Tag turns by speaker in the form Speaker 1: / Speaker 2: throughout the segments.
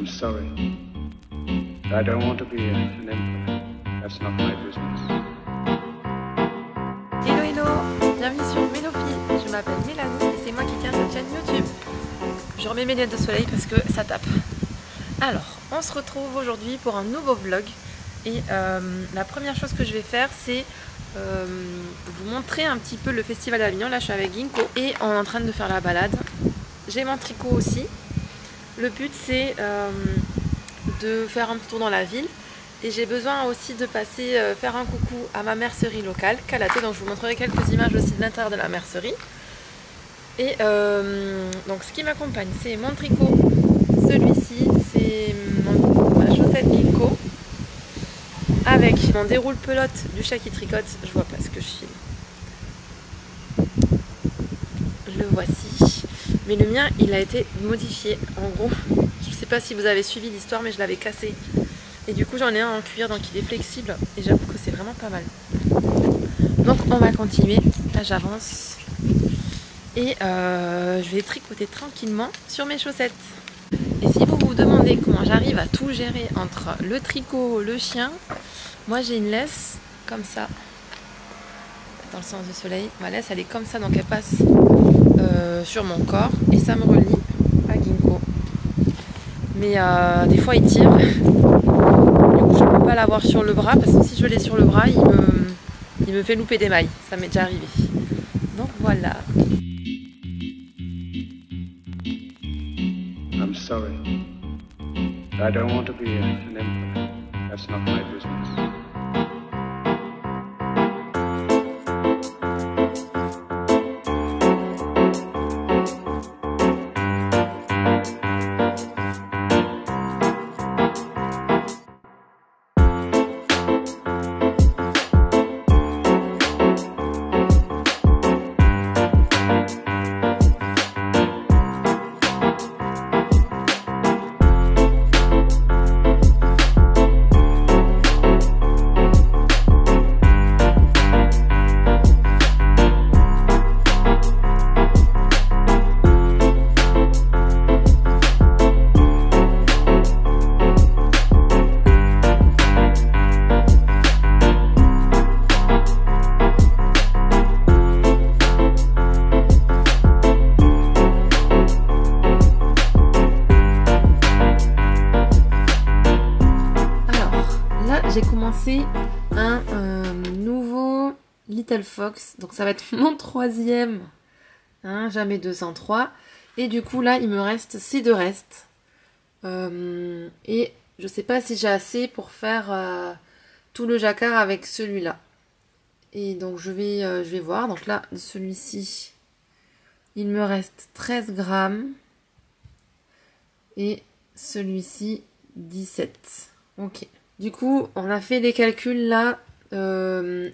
Speaker 1: I'm sorry. I don't want to be an emperor. That's not my business.
Speaker 2: Hello hello, bienvenue sur Mélophie. Je m'appelle Mélanie et c'est moi qui tiens cette chaîne YouTube. Je remets mes lunettes de soleil parce que ça tape. Alors, on se retrouve aujourd'hui pour un nouveau vlog. Et la première chose que je vais faire, c'est vous montrer un petit peu le festival d'Avignon. Là, je suis avec Ginkgo et on est en train de faire la balade. J'ai mon tricot aussi. Le but, c'est de faire un petit tour dans la ville. Et j'ai besoin aussi de passer faire un coucou à ma mercerie locale, Calaté. Donc, je vous montrerai quelques images aussi de l'intérieur de la mercerie. Et donc, ce qui m'accompagne, c'est mon tricot. Celui-ci, c'est ma chaussette Ginkgo. Avec mon déroule pelote du chat qui tricote. Je vois pas ce que je filme. Le voici. Mais le mien, il a été modifié. En gros, je sais pas si vous avez suivi l'histoire, mais je l'avais cassé. Et du coup, j'en ai un en cuir, donc il est flexible. Et j'avoue que c'est vraiment pas mal. Donc, on va continuer. Là, j'avance. Et je vais tricoter tranquillement sur mes chaussettes. Et si vous vous demandez comment j'arrive à tout gérer entre le tricot, le chien, moi j'ai une laisse comme ça, dans le sens du soleil. Ma laisse elle est comme ça, donc elle passe sur mon corps et ça me relie à Ginkgo. Mais des fois il tire, du coup je ne peux pas l'avoir sur le bras parce que si je l'ai sur le bras, il me fait louper des mailles. Ça m'est déjà arrivé. Donc voilà.
Speaker 1: I'm sorry. I don't want to be an emperor. That's not my business.
Speaker 2: J'ai commencé un nouveau Little Fox, donc ça va être mon troisième, hein, jamais 203. Et du coup là il me reste ces deux restes. Et je sais pas si j'ai assez pour faire tout le jacquard avec celui-là. Et donc je vais voir. Donc là celui-ci, il me reste 13 grammes. Et celui-ci 17. Ok. Du coup, on a fait des calculs là. Il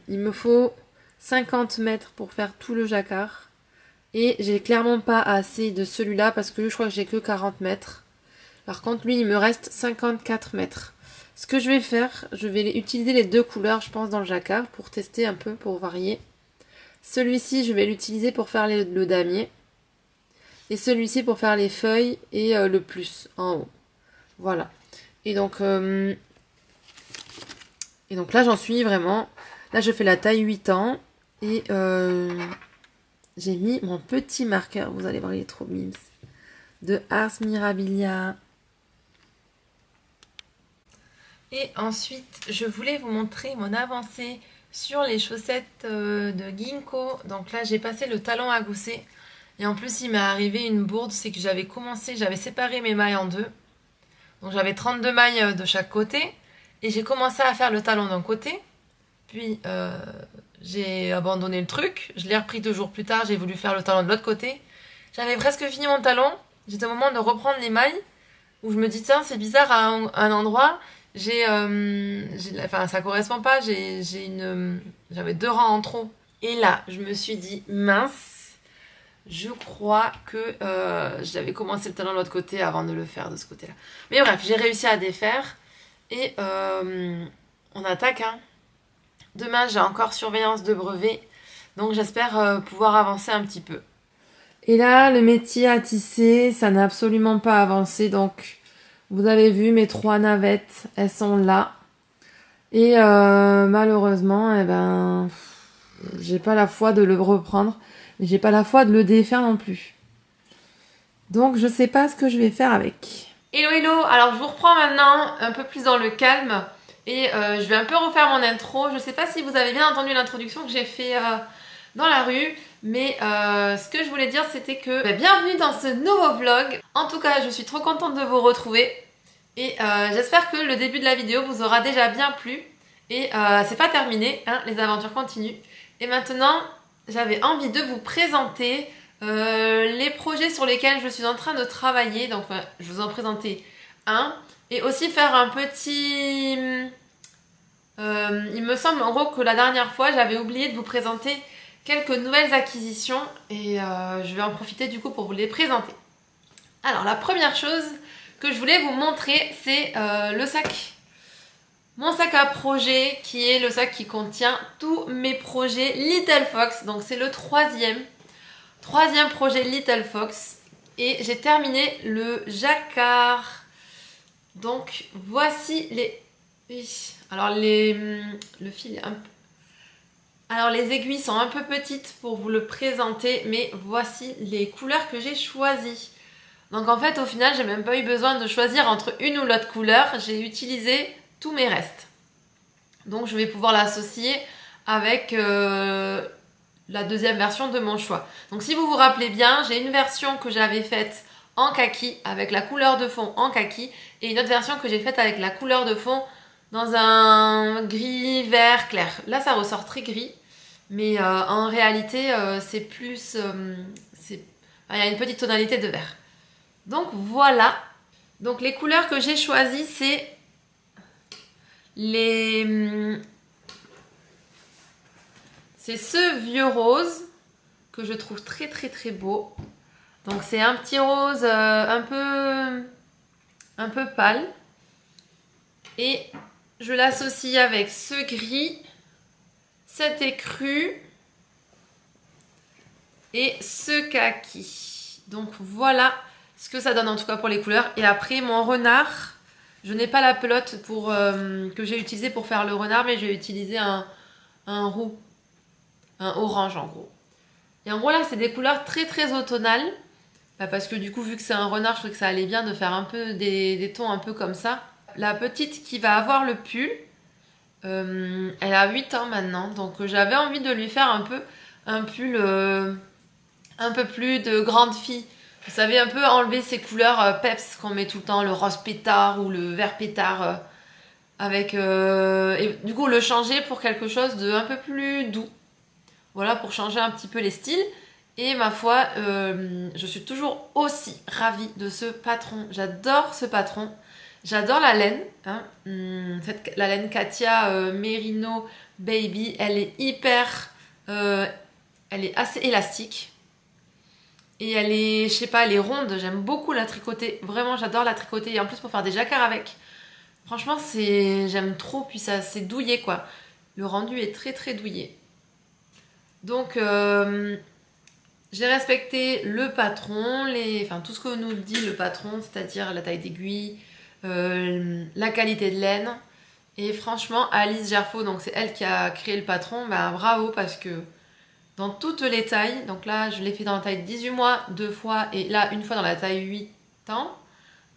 Speaker 2: me faut 50 mètres pour faire tout le jacquard. Et j'ai clairement pas assez de celui-là parce que je crois que j'ai que 40 mètres. Par contre, lui, il me reste 54 mètres. Ce que je vais faire, je vais utiliser les deux couleurs, je pense, dans le jacquard pour tester un peu, pour varier. Celui-ci, je vais l'utiliser pour faire le damier. Et celui-ci pour faire les feuilles et le plus en haut. Voilà. Et donc là, j'en suis vraiment... Là, je fais la taille 8 ans. Et j'ai mis mon petit marqueur. Vous allez voir, il est trop mimes. De Ars Mirabilia. Et ensuite, je voulais vous montrer mon avancée sur les chaussettes de Ginkgo. Donc là, j'ai passé le talon à gousset. Et en plus, il m'est arrivé une bourde. C'est que j'avais séparé mes mailles en deux. Donc j'avais 32 mailles de chaque côté. Et j'ai commencé à faire le talon d'un côté. Puis j'ai abandonné le truc. Je l'ai repris 2 jours plus tard. J'ai voulu faire le talon de l'autre côté. J'avais presque fini mon talon. J'étais au moment de reprendre les mailles. Où je me dis, tiens, c'est bizarre à un endroit. Enfin, ça correspond pas. J'avais 2 rangs en trop. Et là, je me suis dit, mince. Je crois que j'avais commencé le talon de l'autre côté avant de le faire de ce côté-là. Mais bref, j'ai réussi à défaire. Et on attaque. Hein. Demain, j'ai encore surveillance de brevet. Donc, j'espère pouvoir avancer un petit peu. Et là, le métier à tisser, ça n'a absolument pas avancé. Donc, Vous avez vu mes 3 navettes, elles sont là. Et malheureusement, eh ben, j'ai pas la foi de le reprendre. Mais j'ai pas la foi de le défaire non plus. Donc je sais pas ce que je vais faire avec. Hello hello, alors je vous reprends maintenant un peu plus dans le calme. Et je vais un peu refaire mon intro. Je sais pas si vous avez bien entendu l'introduction que j'ai fait dans la rue. Mais ce que je voulais dire c'était que bienvenue dans ce nouveau vlog. En tout cas je suis trop contente de vous retrouver. Et j'espère que le début de la vidéo vous aura déjà bien plu. Et c'est pas terminé, hein, les aventures continuent. Et maintenant j'avais envie de vous présenter les projets sur lesquels je suis en train de travailler. Donc je vous en présenter un. Et aussi faire un petit... il me semble en gros que la dernière fois j'avais oublié de vous présenter quelques nouvelles acquisitions. Et je vais en profiter du coup pour vous les présenter. Alors la première chose que je voulais vous montrer, c'est le sac. Mon sac à projet, qui est le sac qui contient tous mes projets Little Fox. Donc c'est le troisième projet Little Fox. Et j'ai terminé le jacquard. Donc voici les... Oui. Alors le fil est un peu... Alors les aiguilles sont un peu petites pour vous le présenter. Mais voici les couleurs que j'ai choisies. Donc en fait au final j'ai même pas eu besoin de choisir entre une ou l'autre couleur, j'ai utilisé tous mes restes. Donc je vais pouvoir l'associer avec la deuxième version de mon choix. Donc si vous vous rappelez bien, j'ai une version que j'avais faite en kaki avec la couleur de fond en kaki et une autre version que j'ai faite avec la couleur de fond dans un gris vert clair. Là ça ressort très gris mais en réalité c'est plus... il y a une petite tonalité de vert. Donc voilà, donc les couleurs que j'ai choisies, c'est ce vieux rose que je trouve très très très beau. Donc c'est un petit rose un peu pâle. Et je l'associe avec ce gris, cet écru et ce kaki. Donc voilà ce que ça donne en tout cas pour les couleurs. Et après mon renard, je n'ai pas la pelote que j'ai utilisée pour faire le renard, mais j'ai utilisé un roux, un orange en gros. Et en gros là c'est des couleurs très très automnales, parce que du coup vu que c'est un renard, je trouvais que ça allait bien de faire un peu des tons un peu comme ça. La petite qui va avoir le pull, elle a 8 ans maintenant, donc j'avais envie de lui faire un peu un pull un peu plus de grande fille. Vous savez, un peu enlever ces couleurs peps qu'on met tout le temps, le rose pétard ou le vert pétard, et du coup le changer pour quelque chose de un peu plus doux. Voilà, pour changer un petit peu les styles. Et ma foi, je suis toujours aussi ravie de ce patron. J'adore ce patron. J'adore la laine. Hein. La laine Katia Merino Baby, elle est hyper... elle est assez élastique. Et elle est, je sais pas, elle est ronde, j'aime beaucoup la tricoter. Vraiment, j'adore la tricoter. Et en plus, pour faire des jacquards avec. Franchement, j'aime trop. Puis ça, c'est douillet, quoi. Le rendu est très, très douillet. Donc, j'ai respecté le patron, enfin, tout ce que nous dit le patron, c'est-à-dire la taille d'aiguille, la qualité de laine. Et franchement, Alice Gerfaux, donc c'est elle qui a créé le patron, bah, bravo, parce que... dans toutes les tailles, donc là je l'ai fait dans la taille 18 mois 2 fois et là une fois dans la taille 8 ans,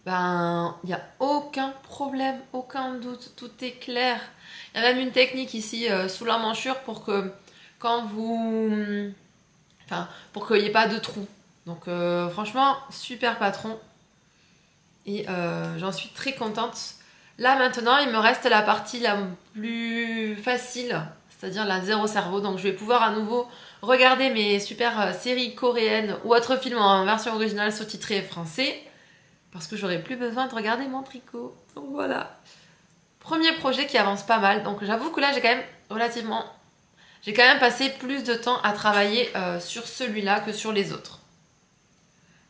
Speaker 2: ben il n'y a aucun problème, aucun doute, tout est clair. Il y a même une technique ici sous l'emmanchure pour que quand vous... enfin, pour qu'il n'y ait pas de trou. Donc franchement, super patron. Et j'en suis très contente. Là maintenant, il me reste la partie la plus facile, c'est-à-dire la zéro cerveau. Donc je vais pouvoir à nouveau regarder mes super séries coréennes ou autres films en version originale sous-titrée français. Parce que j'aurai plus besoin de regarder mon tricot. Donc voilà. Premier projet qui avance pas mal. Donc j'avoue que là j'ai quand même relativement... j'ai quand même passé plus de temps à travailler sur celui-là que sur les autres.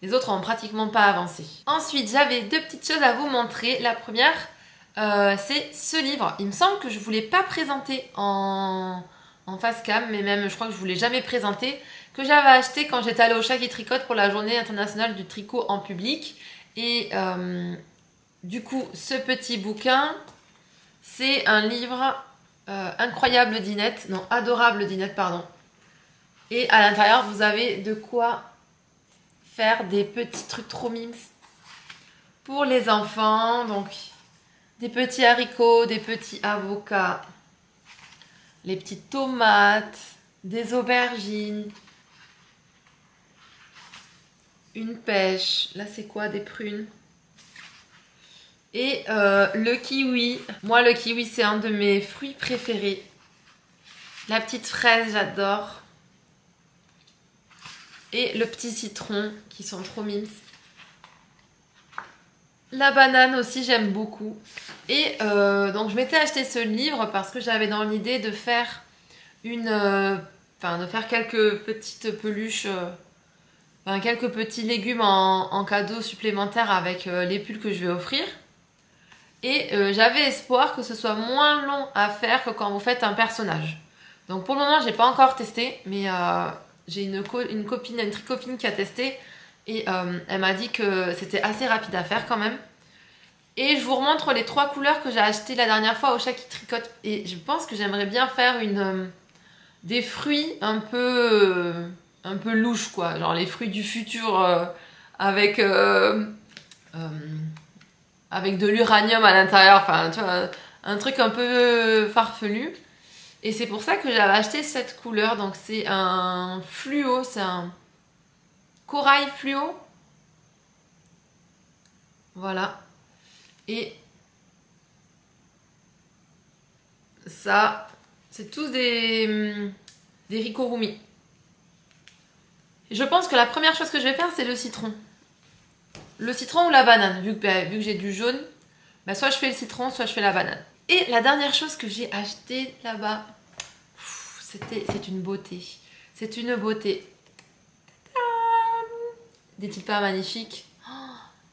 Speaker 2: Les autres ont pratiquement pas avancé. Ensuite, j'avais 2 petites choses à vous montrer. La première, c'est ce livre. Il me semble que je ne vous l'ai pas présenté en face cam, mais même je crois que je ne vous l'ai jamais présenté, que j'avais acheté quand j'étais allée au Chat qui tricote pour la journée internationale du tricot en public. Et du coup, ce petit bouquin, c'est un livre Incroyable Dinette, non, Adorable Dinette, pardon. Et à l'intérieur, vous avez de quoi faire des petits trucs trop mimes pour les enfants. Donc, des petits haricots, des petits avocats, les petites tomates, des aubergines, une pêche. Là, c'est quoi? Des prunes. Et le kiwi. Moi, le kiwi, c'est un de mes fruits préférés. La petite fraise, j'adore. Et le petit citron, qui sont trop mimes. La banane aussi, j'aime beaucoup. Et donc, je m'étais acheté ce livre parce que j'avais dans l'idée de faire de faire quelques petites peluches, quelques petits légumes en cadeau supplémentaire avec les pulls que je vais offrir. Et j'avais espoir que ce soit moins long à faire que quand vous faites un personnage. Donc pour le moment, j'ai pas encore testé, mais j'ai une tricopine qui a testé et elle m'a dit que c'était assez rapide à faire quand même. Et je vous remontre les 3 couleurs que j'ai achetées la dernière fois au Chat qui tricote. Et je pense que j'aimerais bien faire des fruits un peu louches, quoi. Genre les fruits du futur avec de l'uranium à l'intérieur. Enfin, tu vois, un truc un peu farfelu. Et c'est pour ça que j'avais acheté cette couleur. Donc c'est un fluo, c'est un corail fluo. Voilà. Et ça, c'est tous des rikorumi. Je pense que la première chose que je vais faire, c'est le citron. Le citron ou la banane. Vu que j'ai du jaune, soit je fais le citron, soit je fais la banane. Et la dernière chose que j'ai acheté là-bas, c'est une beauté. C'est une beauté. N'est-il pas magnifique?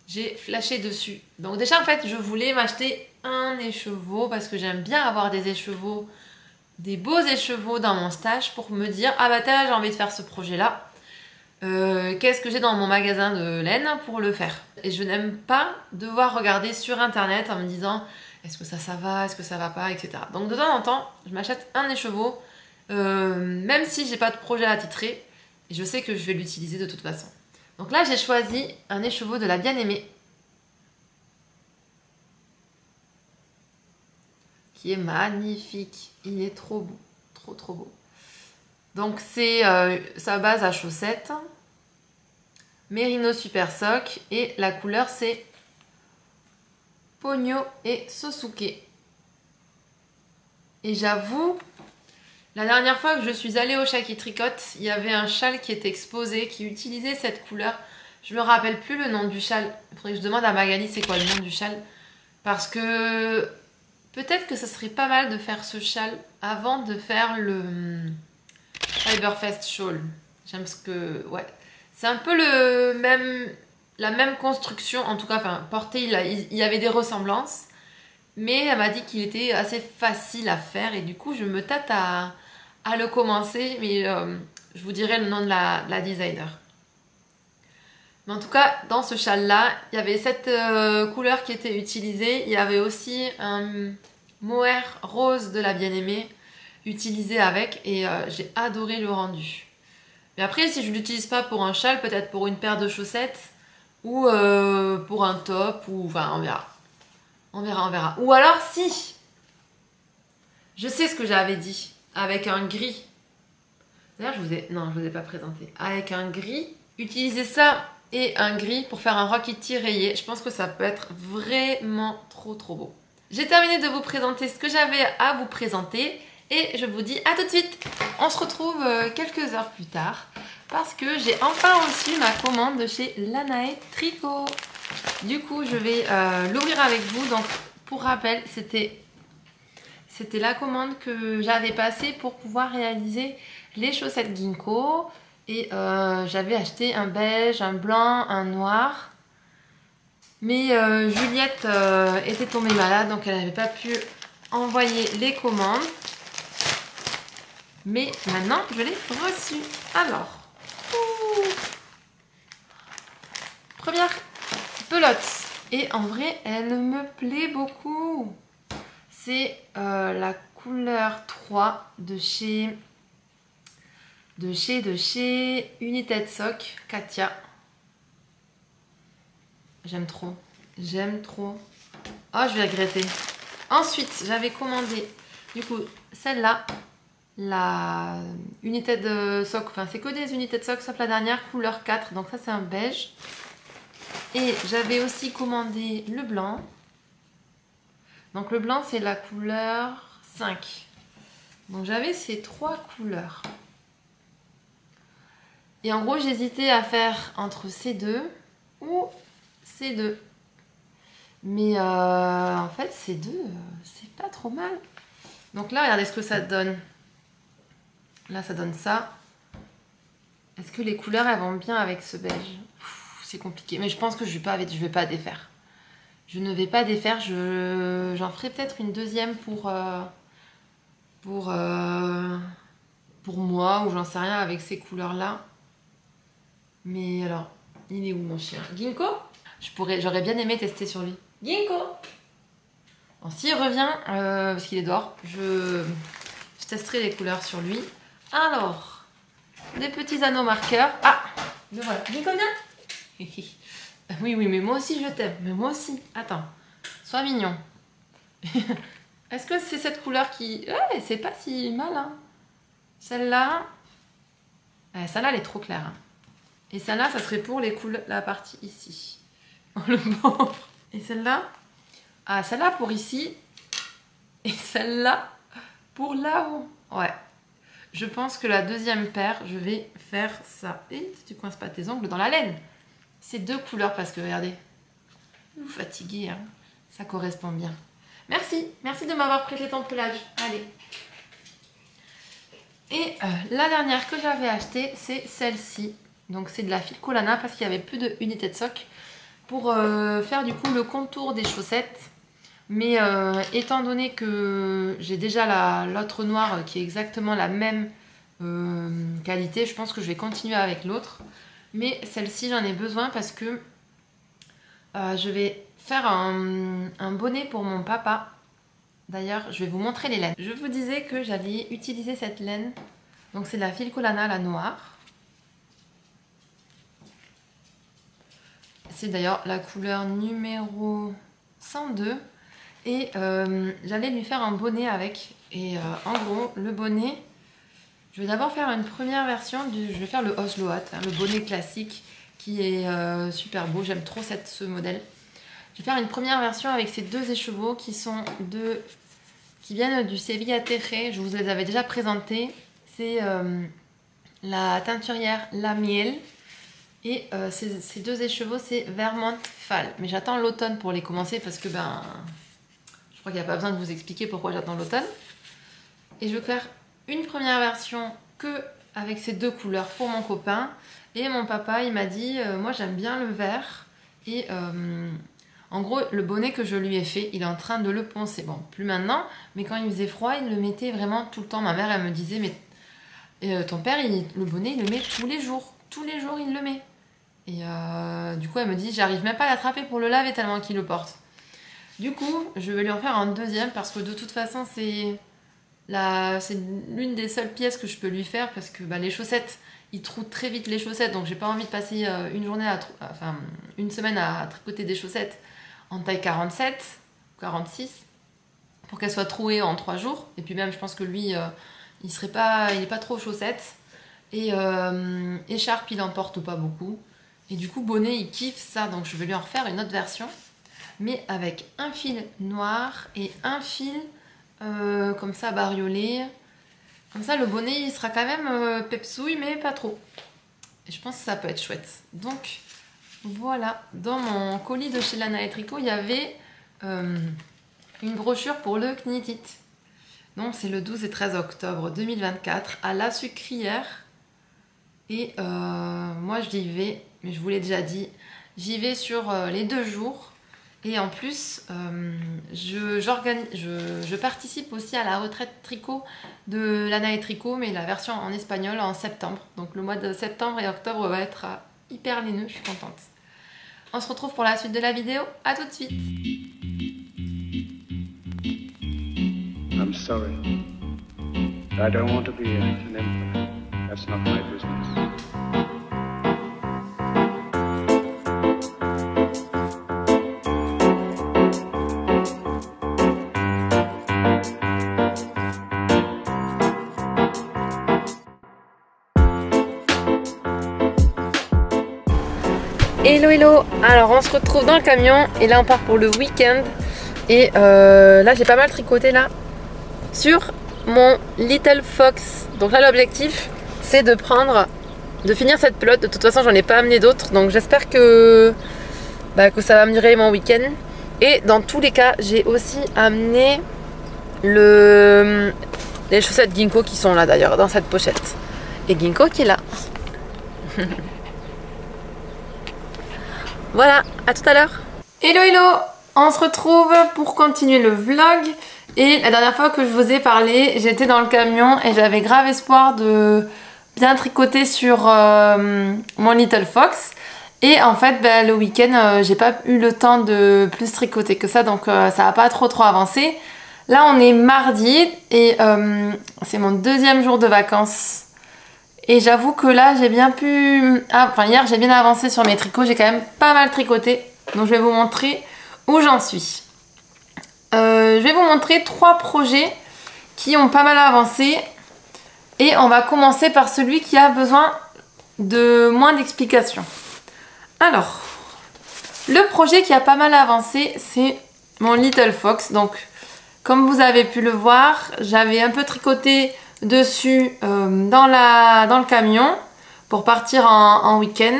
Speaker 2: J'ai flashé dessus. Donc déjà, en fait, je voulais m'acheter un écheveau parce que j'aime bien avoir des écheveaux, des beaux écheveaux dans mon stage pour me dire, ah bah j'ai envie de faire ce projet-là. Qu'est-ce que j'ai dans mon magasin de laine pour le faire? Et je n'aime pas devoir regarder sur internet en me disant, est-ce que ça va, est-ce que ça va pas, etc. Donc de temps en temps, je m'achète un écheveau, même si j'ai pas de projet à titrer, et je sais que je vais l'utiliser de toute façon. Donc là, j'ai choisi un écheveau de la bien-aimée. Qui est magnifique. Il est trop beau. Trop, trop beau. Donc c'est sa base à chaussettes. Mérino Super Sock. Et la couleur, c'est Pogno et Sosuke. Et j'avoue, la dernière fois que je suis allée au Chat qui tricote, il y avait un châle qui était exposé, qui utilisait cette couleur. Je me rappelle plus le nom du châle. Il faudrait que je demande à Magali c'est quoi le nom du châle. Parce que peut-être que ce serait pas mal de faire ce châle avant de faire le Fiberfest Shawl. J'aime ce que... Ouais. C'est un peu la même construction. En tout cas, porté, il y avait des ressemblances. Mais elle m'a dit qu'il était assez facile à faire. Et du coup, je me tâte à le commencer. Mais je vous dirai le nom de la designer. Mais en tout cas, dans ce châle-là, il y avait cette couleur qui était utilisée. Il y avait aussi un mohair rose de la bien-aimée utilisé avec. Et j'ai adoré le rendu. Mais après, si je ne l'utilise pas pour un châle, peut-être pour une paire de chaussettes. Ou pour un top. Ou enfin, on verra. On verra, on verra. Ou alors, si je sais ce que j'avais dit. Avec un gris. D'ailleurs, non, je vous ai pas présenté. Avec un gris. Utiliser ça et un gris pour faire un Rockity rayé. Je pense que ça peut être vraiment trop trop beau. J'ai terminé de vous présenter ce que j'avais à vous présenter. Et je vous dis à tout de suite. On se retrouve quelques heures plus tard. Parce que j'ai enfin reçu ma commande de chez Lanae Tricot. Du coup, je vais l'ouvrir avec vous. Donc, pour rappel, c'était la commande que j'avais passée pour pouvoir réaliser les chaussettes Ginko. Et j'avais acheté un beige, un blanc, un noir. Mais Juliette était tombée malade, donc elle n'avait pas pu envoyer les commandes. Mais maintenant, je l'ai reçu. Alors, première pelote. Et en vrai, elle me plaît beaucoup. C'est la couleur 3 de chez United Sock, Katia. J'aime trop. J'aime trop. Oh, je vais regretter. Ensuite, j'avais commandé, du coup, celle-là. La United Sock. Enfin, c'est que des United Sock, sauf la dernière, couleur 4. Donc ça, c'est un beige. Et j'avais aussi commandé le blanc. Donc le blanc, c'est la couleur 5. Donc j'avais ces 3 couleurs. Et en gros, j'hésitais à faire entre ces deux ou ces deux. Mais en fait, ces deux, c'est pas trop mal. Donc là, regardez ce que ça donne. Là, ça donne ça. Est-ce que les couleurs, elles vont bien avec ce beige? C'est compliqué. Mais je pense que je vais pas défaire. Je ne vais pas défaire. J'en ferai peut-être une deuxième pour moi, ou j'en sais rien, avec ces couleurs-là. Mais alors, il est où mon chien? Ginkgo? J'aurais bien aimé tester sur lui. Ginkgo! Bon, s'il revient, parce qu'il est dehors, je testerai les couleurs sur lui. Alors, des petits anneaux marqueurs. Ah! Le voilà. Ginkgo, viens! Oui, mais moi aussi je t'aime. Mais moi aussi. Attends, sois mignon. Est-ce que c'est cette couleur qui... Ouais, c'est pas si mal, hein. Celle-là... celle-là, elle est trop claire, hein. Et celle-là, ça serait pour la partie ici. Le pauvre. Et celle-là? Ah, celle-là pour ici. Et celle-là pour là-haut. Ouais. Je pense que la deuxième paire, je vais faire ça. Et tu coinces pas tes ongles dans la laine. Ces deux couleurs, parce que regardez. Vous fatiguez, hein. Ça correspond bien. Merci. Merci de m'avoir prêté ton pelage. Allez. Et la dernière que j'avais achetée, c'est celle-ci. Donc c'est de la Filcolana parce qu'il n'y avait plus de United Sock pour faire du coup le contour des chaussettes. Mais étant donné que j'ai déjà l'autre noire qui est exactement la même qualité, je pense que je vais continuer avec l'autre. Mais celle-ci, j'en ai besoin parce que je vais faire un bonnet pour mon papa. D'ailleurs, je vais vous montrer les laines. Je vous disais que j'allais utiliser cette laine. Donc c'est de la Filcolana, la noire. C'est d'ailleurs la couleur numéro 102. Et j'allais lui faire un bonnet avec. Et en gros, le bonnet, je vais d'abord faire une première version. Je vais faire le Oslo Hat, hein, le bonnet classique qui est super beau. J'aime trop ce modèle. Je vais faire une première version avec ces deux écheveaux qui viennent du Sevilla Terre. Je vous les avais déjà présentés. C'est la teinturière La Miel. Et ces deux écheveaux, c'est Vermont Fall. Mais j'attends l'automne pour les commencer parce que je crois qu'il n'y a pas besoin de vous expliquer pourquoi j'attends l'automne. Et je vais faire une première version que avec ces deux couleurs pour mon copain. Et mon papa, il m'a dit, moi j'aime bien le vert. Et en gros, le bonnet que je lui ai fait, il est en train de le poncer. Bon, plus maintenant, mais quand il faisait froid, il le mettait vraiment tout le temps. Ma mère, elle me disait, mais ton père, le bonnet, il le met tous les jours. Tous les jours, il le met. Et du coup, elle me dit, j'arrive même pas à l'attraper pour le laver tellement qu'il le porte. Du coup, je vais lui en faire un deuxième parce que de toute façon, c'est l'une des seules pièces que je peux lui faire parce que les chaussettes, il troue très vite les chaussettes. Donc, j'ai pas envie de passer une semaine à tricoter des chaussettes en taille 47, 46 pour qu'elles soient trouées en 3 jours. Et puis même, je pense que lui, il est pas trop aux chaussettes. Et écharpe, il en porte pas beaucoup. Et du coup, bonnet, il kiffe ça. Donc, je vais lui en refaire une autre version. Mais avec un fil noir et un fil comme ça, bariolé. Comme ça, le bonnet, il sera quand même pepsouille, mais pas trop. Et je pense que ça peut être chouette. Donc, voilà. Dans mon colis de chez Lana et Tricot, il y avait une brochure pour le Knit It. Donc, c'est le 12 et 13 octobre 2024 à La Sucrière. Et moi, j'y vais, mais je vous l'ai déjà dit, j'y vais sur les 2 jours. Et en plus, je participe aussi à la retraite tricot de Lana et Tricot, mais la version en espagnol en septembre. Donc le mois de septembre et octobre va être hyper laineux, je suis contente. On se retrouve pour la suite de la vidéo. À tout de suite.
Speaker 1: I'm sorry. I don't want to be an emperor. That's not my business.
Speaker 2: Hello hello, alors on se retrouve dans le camion et là on part pour le week-end et là j'ai pas mal tricoté là sur mon Little Fox. Donc là l'objectif c'est de finir cette pelote. De toute façon j'en ai pas amené d'autres, donc j'espère que ça va me durer mon week-end. Et dans tous les cas j'ai aussi amené les chaussettes Ginko qui sont là d'ailleurs dans cette pochette. Et Ginko qui est là. Voilà, à tout à l'heure. Hello hello, on se retrouve pour continuer le vlog. Et la dernière fois que je vous ai parlé, j'étais dans le camion et j'avais grave espoir de bien tricoter sur mon Little Fox. Et en fait le week-end j'ai pas eu le temps de plus tricoter que ça, donc ça n'a pas trop avancé. Là on est mardi et c'est mon deuxième jour de vacances. Et j'avoue que là j'ai bien pu... hier j'ai bien avancé sur mes tricots, j'ai quand même pas mal tricoté. Donc je vais vous montrer où j'en suis. Je vais vous montrer 3 projets qui ont pas mal avancé. Et on va commencer par celui qui a besoin de moins d'explications. Alors, le projet qui a pas mal avancé, c'est mon Little Fox. Donc, comme vous avez pu le voir, j'avais un peu tricoté dessus dans le camion pour partir en week-end,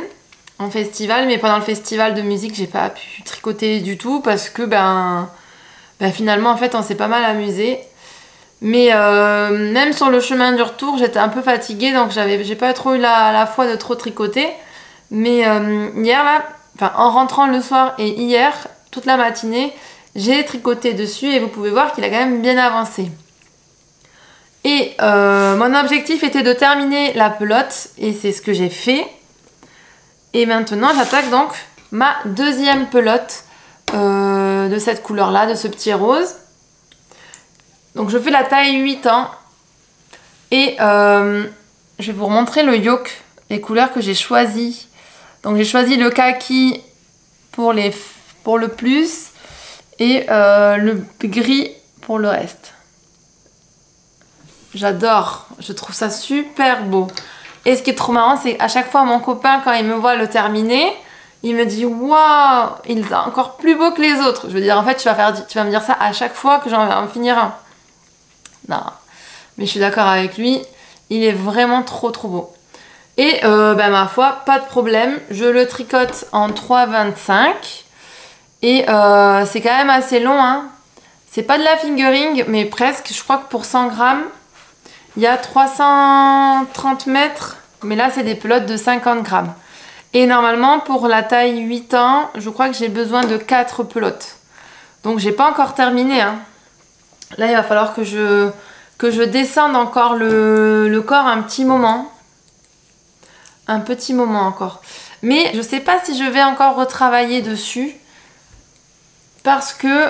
Speaker 2: en festival. Mais pendant le festival de musique, j'ai pas pu tricoter du tout parce que finalement, en fait, on s'est pas mal amusé. Mais même sur le chemin du retour, j'étais un peu fatiguée, donc j'ai pas trop eu la foi de trop tricoter. Mais hier là, en rentrant le soir et hier, toute la matinée, j'ai tricoté dessus et vous pouvez voir qu'il a quand même bien avancé. Et mon objectif était de terminer la pelote et c'est ce que j'ai fait. Et maintenant j'attaque donc ma deuxième pelote de cette couleur là, de ce petit rose. Donc je fais la taille 8 ans et je vais vous remontrer le yoke, les couleurs que j'ai choisies. Donc j'ai choisi le kaki pour le plus et le gris pour le reste. J'adore, je trouve ça super beau. Et ce qui est trop marrant, c'est qu'à chaque fois mon copain, quand il me voit le terminer, il me dit waouh, il est encore plus beau que les autres. Je veux dire, en fait, tu vas me dire ça à chaque fois que j'en vais en finir un. Non, mais je suis d'accord avec lui, il est vraiment trop beau. Et ma foi, pas de problème, je le tricote en 3,25 et c'est quand même assez long, hein. C'est pas de la fingering, mais presque. Je crois que pour 100 grammes, il y a 330 mètres, mais là c'est des pelotes de 50 grammes. Et normalement pour la taille 8 ans, je crois que j'ai besoin de 4 pelotes. Donc j'ai pas encore terminé, hein. Là il va falloir que je descende encore le corps un petit moment. Un petit moment encore. Mais je sais pas si je vais encore retravailler dessus. Parce que,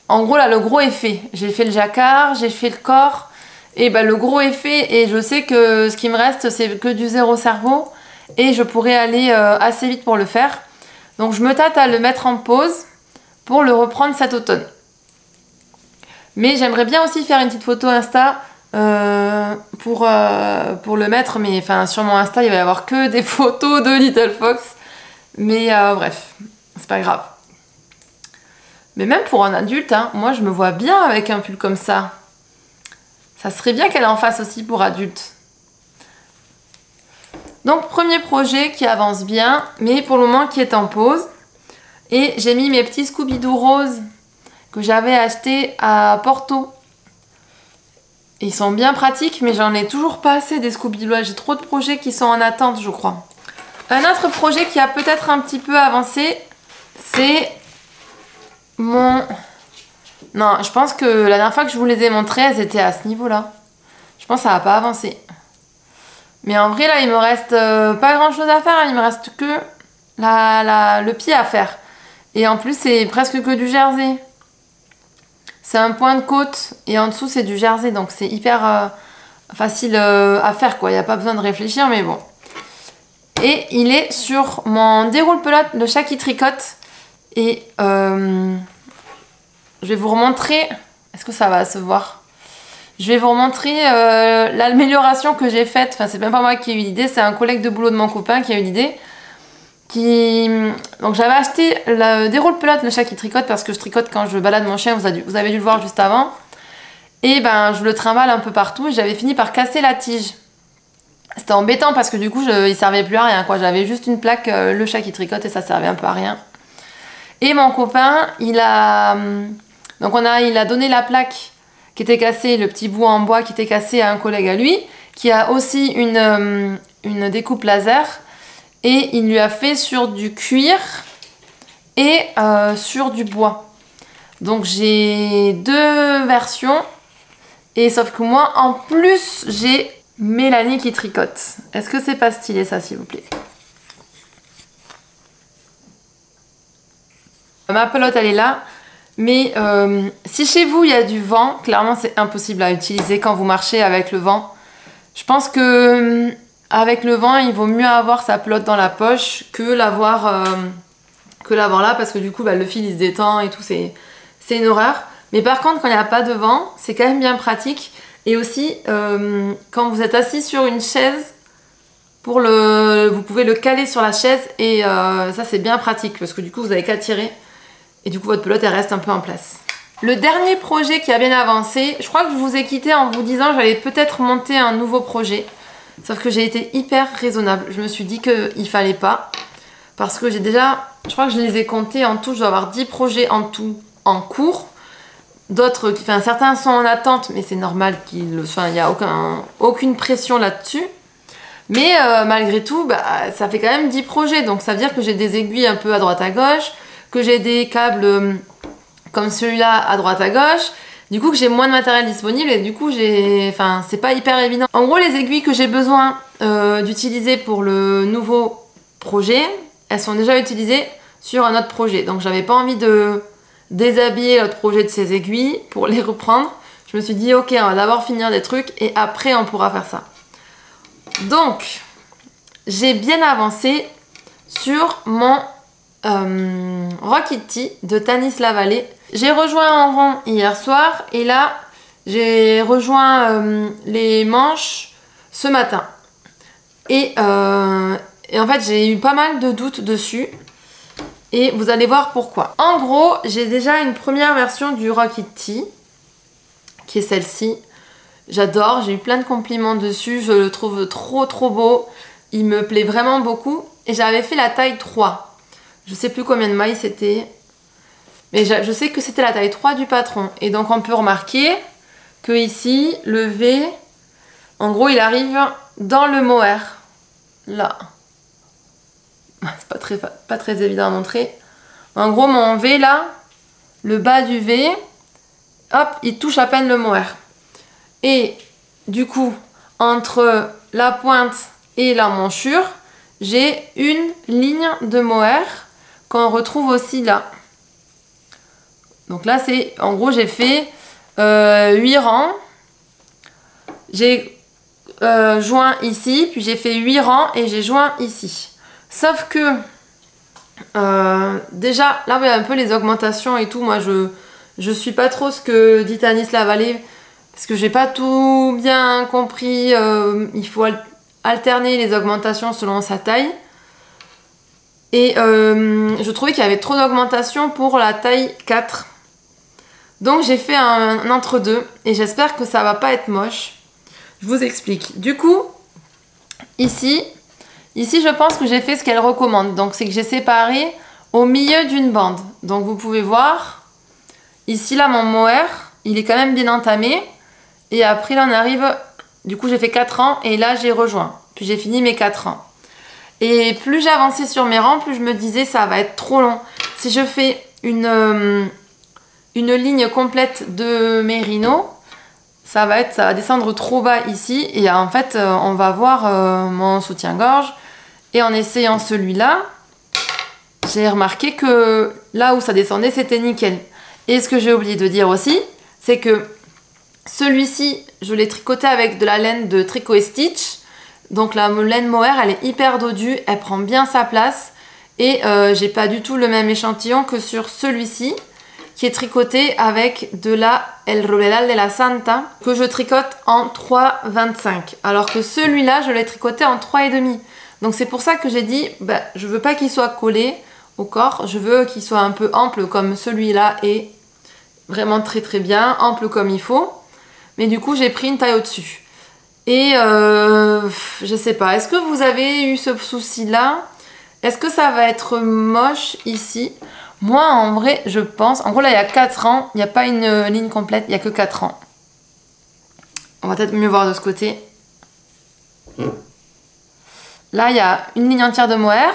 Speaker 2: en gros là le gros est fait. J'ai fait le jacquard, j'ai fait le corps. Et le gros est fait et je sais que ce qui me reste c'est que du zéro cerveau. Et je pourrais aller assez vite pour le faire. Donc je me tâte à le mettre en pause pour le reprendre cet automne. Mais j'aimerais bien aussi faire une petite photo Insta pour le mettre. Mais sur mon Insta il va y avoir que des photos de Little Fox. Mais bref, c'est pas grave. Mais même pour un adulte, hein, moi je me vois bien avec un pull comme ça. Ça serait bien qu'elle en fasse aussi pour adulte. Donc premier projet qui avance bien, mais pour le moment qui est en pause. Et j'ai mis mes petits Scooby-Doo roses que j'avais achetés à Porto. Ils sont bien pratiques, mais j'en ai toujours pas assez des Scooby-Doo. J'ai trop de projets qui sont en attente, je crois. Un autre projet qui a peut-être un petit peu avancé, c'est mon... Non, je pense que la dernière fois que je vous les ai montrées, elles étaient à ce niveau-là. Je pense que ça n'a pas avancé. Mais en vrai là il me reste pas grand chose à faire, hein. Il me reste que le pied à faire. Et en plus c'est presque que du jersey. C'est un point de côte et en dessous c'est du jersey, donc c'est hyper facile à faire quoi, il n'y a pas besoin de réfléchir, mais bon. Et il est sur mon déroule-pelote, le chat qui tricote. Et je vais vous remontrer, est-ce que ça va se voir? Je vais vous remontrer l'amélioration que j'ai faite. Enfin, c'est même pas moi qui ai eu l'idée, c'est un collègue de boulot de mon copain qui a eu l'idée. Donc j'avais acheté le déroule-pelote, le chat qui tricote, parce que je tricote quand je balade mon chien, vous avez dû le voir juste avant. Et ben je le trimballe un peu partout et j'avais fini par casser la tige. C'était embêtant parce que du coup il servait plus à rien quoi. J'avais juste une plaque, le chat qui tricote, et ça servait un peu à rien. Et mon copain, il a donné la plaque qui était cassée, le petit bout en bois qui était cassé à un collègue à lui, qui a aussi une découpe laser, et il lui a fait sur du cuir et sur du bois. Donc j'ai deux versions, et sauf que moi en plus j'ai Mélanie qui tricote. Est-ce que c'est pas stylé ça, s'il vous plaît? Ma pelote elle est là, mais si chez vous il y a du vent, clairement c'est impossible à utiliser quand vous marchez avec le vent. Je pense que avec le vent il vaut mieux avoir sa pelote dans la poche que l'avoir là, parce que du coup bah, le fil il se détend et tout, c'est une horreur. Mais par contre quand il n'y a pas de vent, c'est quand même bien pratique. Et aussi quand vous êtes assis sur une chaise, vous pouvez le caler sur la chaise, et ça c'est bien pratique parce que du coup vous avez qu'à tirer. Et du coup votre pelote elle reste un peu en place. Le dernier projet qui a bien avancé, je crois que je vous ai quitté en vous disant que j'allais peut-être monter un nouveau projet. Sauf que j'ai été hyper raisonnable. Je me suis dit qu'il fallait pas. Parce que j'ai déjà, je crois que je les ai comptés en tout, je dois avoir 10 projets en tout en cours. D'autres, enfin certains sont en attente, mais c'est normal il n'y a aucune pression là-dessus. Mais malgré tout, bah, ça fait quand même 10 projets. Donc ça veut dire que j'ai des aiguilles un peu à droite à gauche, que j'ai des câbles comme celui-là à droite à gauche, du coup que j'ai moins de matériel disponible, et du coup c'est pas hyper évident. En gros les aiguilles que j'ai besoin d'utiliser pour le nouveau projet, elles sont déjà utilisées sur un autre projet, donc j'avais pas envie de déshabiller l'autre projet de ces aiguilles pour les reprendre. Je me suis dit ok, on va d'abord finir des trucs et après on pourra faire ça. Donc j'ai bien avancé sur mon Rokitty de Tanis Lavallée. J'ai rejoint en rond hier soir, et là j'ai rejoint les manches ce matin. Et en fait j'ai eu pas mal de doutes dessus, et vous allez voir pourquoi. En gros j'ai déjà une première version du Rokitty qui est celle-ci. J'adore, j'ai eu plein de compliments dessus, je le trouve trop beau, il me plaît vraiment beaucoup, et j'avais fait la taille 3. Je sais plus combien de mailles c'était, mais je sais que c'était la taille 3 du patron. Et donc on peut remarquer que ici, le V, en gros il arrive dans le mohair, là. C'est pas très évident à montrer. En gros mon V là, le bas du V, hop, il touche à peine le mohair. Et du coup, entre la pointe et la manchure, j'ai une ligne de mohair qu'on retrouve aussi là. Donc là c'est, en gros j'ai fait 8 rangs. J'ai joint ici, puis j'ai fait 8 rangs et j'ai joint ici. Sauf que déjà là il y a un peu les augmentations et tout. Moi je suis pas trop ce que dit Tanis Lavallée, parce que j'ai pas tout bien compris. Il faut alterner les augmentations selon sa taille. Et je trouvais qu'il y avait trop d'augmentation pour la taille 4. Donc j'ai fait un entre-deux, et j'espère que ça va pas être moche. Je vous explique. Du coup, ici je pense que j'ai fait ce qu'elle recommande. Donc c'est que j'ai séparé au milieu d'une bande. Donc vous pouvez voir, ici là mon mohair, il est quand même bien entamé. Et après là on arrive, du coup j'ai fait 4 rangs, et là j'ai rejoint. Puis j'ai fini mes 4 rangs. Et plus j'avançais sur mes rangs, plus je me disais ça va être trop long. Si je fais une ligne complète de mérino, ça va descendre trop bas ici. Et en fait, on va voir mon soutien-gorge. Et en essayant celui-là, j'ai remarqué que là où ça descendait, c'était nickel. Et ce que j'ai oublié de dire aussi, c'est que celui-ci, je l'ai tricoté avec de la laine de Tricot & Stitch. Donc la laine mohair, elle est hyper dodue, elle prend bien sa place. Et j'ai pas du tout le même échantillon que sur celui-ci, qui est tricoté avec de la El Roledal de la Santa, que je tricote en 3,25. Alors que celui-là, je l'ai tricoté en 3,5. Donc c'est pour ça que j'ai dit, bah, je veux pas qu'il soit collé au corps, je veux qu'il soit un peu ample comme celui-là est vraiment très très bien, ample comme il faut. Mais du coup, j'ai pris une taille au-dessus. Et je sais pas, est-ce que vous avez eu ce souci-là? Est-ce que ça va être moche ici? Moi, en vrai, je pense... En gros, là, il y a 4 ans. Il n'y a pas une ligne complète, il n'y a que 4 ans. On va peut-être mieux voir de ce côté. Là, il y a une ligne entière de mohair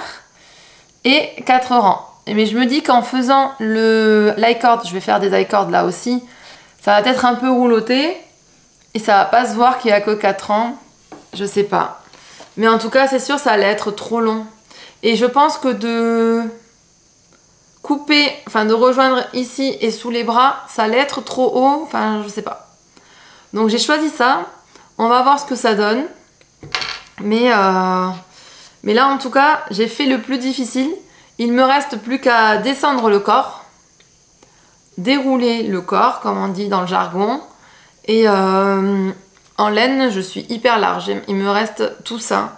Speaker 2: et 4 rangs. Mais je me dis qu'en faisant le I-cord, je vais faire des I-cords là aussi, ça va être un peu rouloté. Et ça va pas se voir qu'il n'y a que 4 ans. Je sais pas. Mais en tout cas, c'est sûr, ça allait être trop long. Et je pense que de couper, enfin de rejoindre ici et sous les bras, ça allait être trop haut. Enfin, je sais pas. Donc j'ai choisi ça. On va voir ce que ça donne. Mais là, en tout cas, j'ai fait le plus difficile. Il me reste plus qu'à descendre le corps. Dérouler le corps, comme on dit dans le jargon. Et en laine, je suis hyper large. Il me reste tout ça.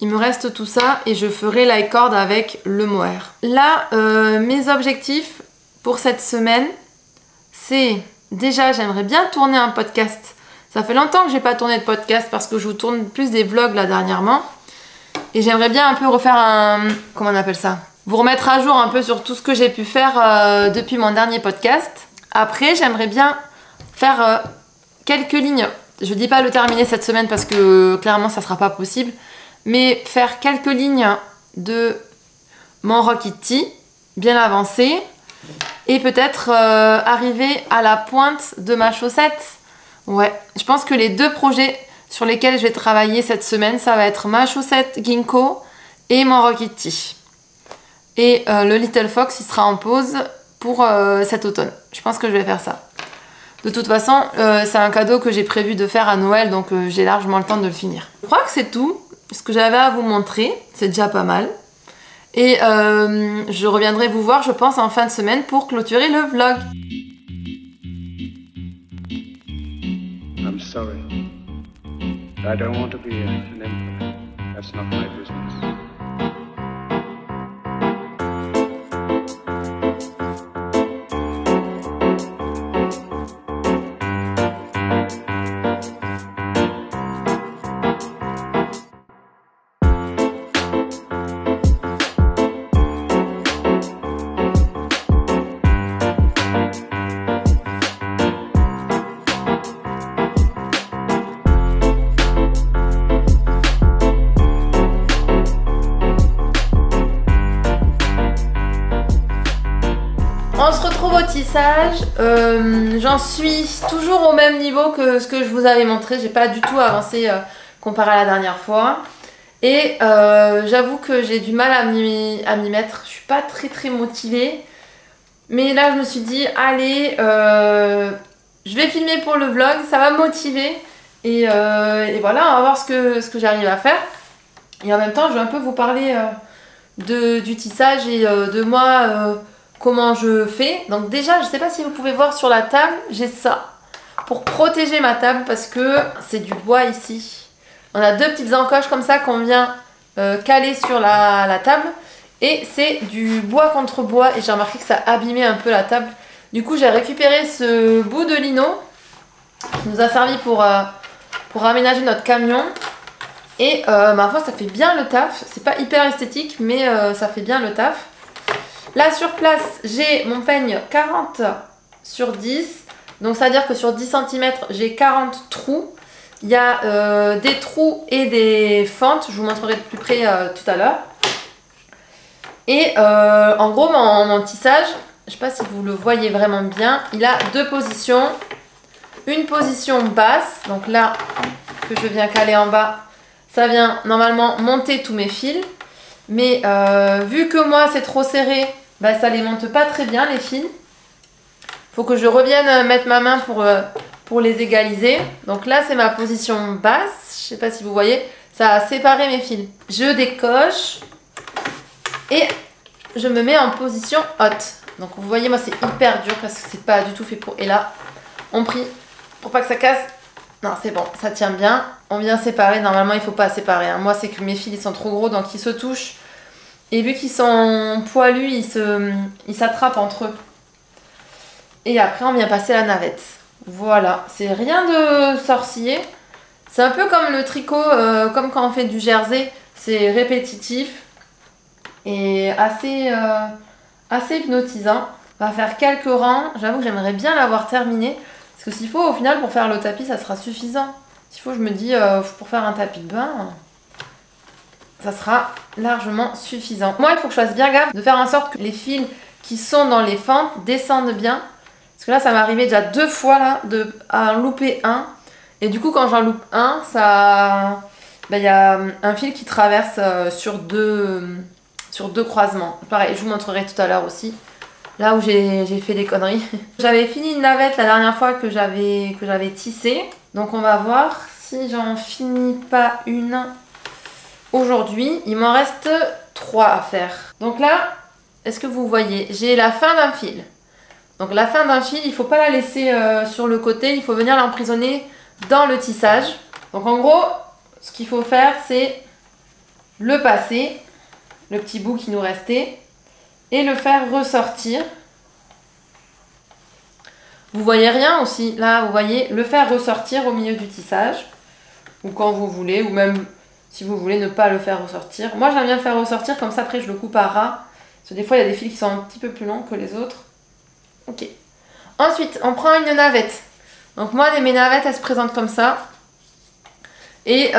Speaker 2: Il me reste tout ça et je ferai l'i-cord avec le mohair. Là, mes objectifs pour cette semaine, c'est déjà, j'aimerais bien tourner un podcast. Ça fait longtemps que j'ai pas tourné de podcast parce que je vous tourne plus des vlogs là dernièrement. Et j'aimerais bien un peu refaire un... Comment on appelle ça? Vous remettre à jour un peu sur tout ce que j'ai pu faire depuis mon dernier podcast. Après, j'aimerais bien faire quelques lignes. Je dis pas le terminer cette semaine parce que clairement ça sera pas possible. Mais faire quelques lignes de mon Rock Kitty bien avancé. Et peut-être arriver à la pointe de ma chaussette. Ouais, je pense que les deux projets sur lesquels je vais travailler cette semaine, ça va être ma chaussette Ginkgo et mon Rock Kitty. Et le Little Fox, il sera en pause pour cet automne. Je pense que je vais faire ça. De toute façon, c'est un cadeau que j'ai prévu de faire à Noël, donc j'ai largement le temps de le finir. Je crois que c'est tout. Ce que j'avais à vous montrer, c'est déjà pas mal. Et je reviendrai vous voir, je pense, en fin de semaine pour clôturer le vlog.
Speaker 1: I'm sorry. I don't want to be an emperor. That's not my business.
Speaker 2: On se retrouve au tissage. J'en suis toujours au même niveau que ce que je vous avais montré. J'ai pas du tout avancé comparé à la dernière fois. Et j'avoue que j'ai du mal à m'y mettre. Je suis pas très motivée. Mais là, je me suis dit, allez, je vais filmer pour le vlog. Ça va me motiver. Et voilà, on va voir ce que j'arrive à faire. Et en même temps, je vais un peu vous parler du tissage et de moi... comment je fais. Donc déjà, je sais pas si vous pouvez voir sur la table, j'ai ça pour protéger ma table parce que c'est du bois ici. On a deux petites encoches comme ça qu'on vient caler sur la table et c'est du bois contre bois et j'ai remarqué que ça abîmait un peu la table. Du coup, j'ai récupéré ce bout de lino qui nous a servi pour aménager notre camion et ma foi, ça fait bien le taf. C'est pas hyper esthétique, mais ça fait bien le taf. Là sur place, j'ai mon peigne 40 sur 10. Donc ça veut dire que sur 10 cm, j'ai 40 trous. Il y a des trous et des fentes. Je vous montrerai de plus près tout à l'heure. Et en gros, mon tissage, je ne sais pas si vous le voyez vraiment bien, il a deux positions. une position basse. Donc là, que je viens caler en bas, ça vient normalement monter tous mes fils. Mais vu que moi c'est trop serré, bah, ça les monte pas très bien les fils. Faut que je revienne mettre ma main pour les égaliser. Donc là c'est ma position basse. Je sais pas si vous voyez, ça a séparé mes fils. Je décoche et je me mets en position haute. Donc vous voyez, moi c'est hyper dur parce que c'est pas du tout fait pour. Et là, on prie pour pas que ça casse. Non, c'est bon, ça tient bien. On vient séparer. Normalement, il faut pas séparer. Hein. Moi, c'est que mes fils ils sont trop gros, donc ils se touchent. Et vu qu'ils sont poilus, ils s'attrapent entre eux. Et après, on vient passer la navette. Voilà, c'est rien de sorcier. C'est un peu comme le tricot, comme quand on fait du jersey. C'est répétitif et assez hypnotisant. On va faire quelques rangs. J'avoue que j'aimerais bien l'avoir terminé. Parce que s'il faut, au final, pour faire le tapis, ça sera suffisant. S'il faut, je me dis, pour faire un tapis de bain, ça sera largement suffisant. Moi, il faut que je fasse bien gaffe de faire en sorte que les fils qui sont dans les fentes descendent bien. Parce que là, ça m'est arrivé déjà 2 fois là, à en louper un. Et du coup, quand j'en loupe un, ça, y a un fil qui traverse sur deux croisements. Pareil, je vous montrerai tout à l'heure aussi. Là où j'ai fait des conneries. J'avais fini une navette la dernière fois que j'avais tissée. Donc on va voir si j'en finis pas une aujourd'hui. Il m'en reste 3 à faire. Donc là, est-ce que vous voyez? J'ai la fin d'un fil. Donc la fin d'un fil, il ne faut pas la laisser sur le côté. Il faut venir l'emprisonner dans le tissage. Donc en gros, ce qu'il faut faire, c'est le passer, le petit bout qui nous restait, et le faire ressortir. Vous voyez rien aussi, là vous voyez, le faire ressortir au milieu du tissage, ou quand vous voulez, ou même si vous voulez ne pas le faire ressortir. Moi j'aime bien le faire ressortir, comme ça après je le coupe à ras, parce que des fois il y a des fils qui sont un petit peu plus longs que les autres. Ok. Ensuite, on prend une navette. Donc moi mes navettes elles se présentent comme ça. Et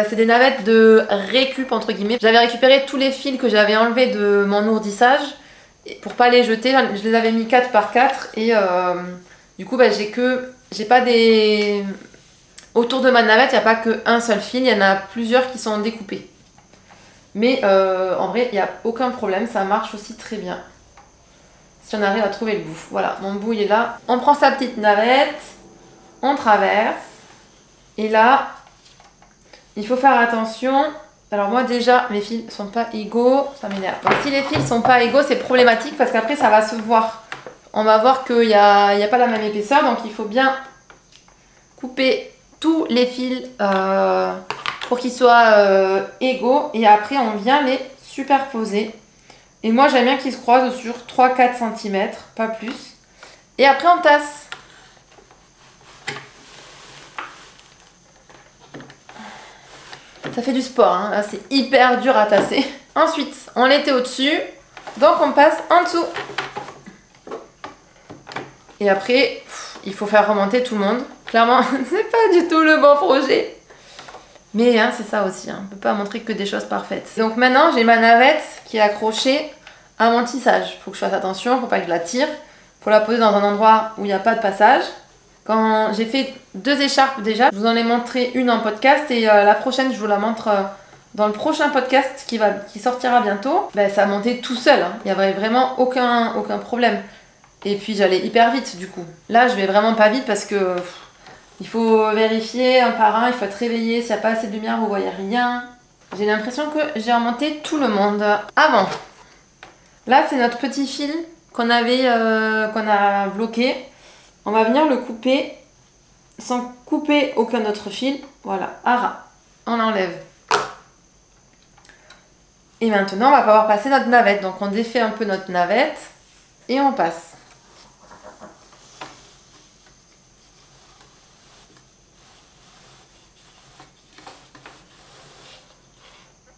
Speaker 2: c'est des navettes de récup entre guillemets. J'avais récupéré tous les fils que j'avais enlevés de mon ourdissage. Et pour pas les jeter, je les avais mis 4 par 4 et du coup j'ai pas des... Autour de ma navette, il n'y a pas qu'un seul fil, il y en a plusieurs qui sont découpés. Mais en vrai, il n'y a aucun problème, ça marche aussi très bien. Si on arrive à trouver le bout. Voilà, mon bout il est là. On prend sa petite navette, on traverse. Et là, il faut faire attention. Alors moi déjà, mes fils sont pas égaux, ça m'énerve. Donc si les fils sont pas égaux, c'est problématique parce qu'après ça va se voir. On va voir qu'il n'y a pas la même épaisseur, donc il faut bien couper tous les fils pour qu'ils soient égaux. Et après on vient les superposer. Et moi j'aime bien qu'ils se croisent sur 3-4 cm, pas plus. Et après on tasse. Ça fait du sport, hein. Là c'est hyper dur à tasser. Ensuite, on l'était au-dessus, donc on passe en dessous. Et après, il faut faire remonter tout le monde. Clairement, c'est pas du tout le bon projet. Mais hein, c'est ça aussi, hein. On ne peut pas montrer que des choses parfaites. Donc maintenant, j'ai ma navette qui est accrochée à mon tissage. Il faut que je fasse attention, il ne faut pas que je la tire. Il faut la poser dans un endroit où il n'y a pas de passage. Quand j'ai fait 2 écharpes déjà, je vous en ai montré une en podcast et la prochaine je vous la montre dans le prochain podcast qui sortira bientôt. Ben, ça a monté tout seul, hein. Il n'y avait vraiment aucun problème. Et puis j'allais hyper vite du coup. Là je vais vraiment pas vite parce que il faut vérifier un par un, il faut être réveillé, s'il n'y a pas assez de lumière vous voyez rien. J'ai l'impression que j'ai remonté tout le monde avant. Là c'est notre petit fil qu'on a bloqué. On va venir le couper sans couper aucun autre fil. Voilà, à ras. On enlève. Et maintenant, on va pouvoir passer notre navette. Donc, on défait un peu notre navette et on passe.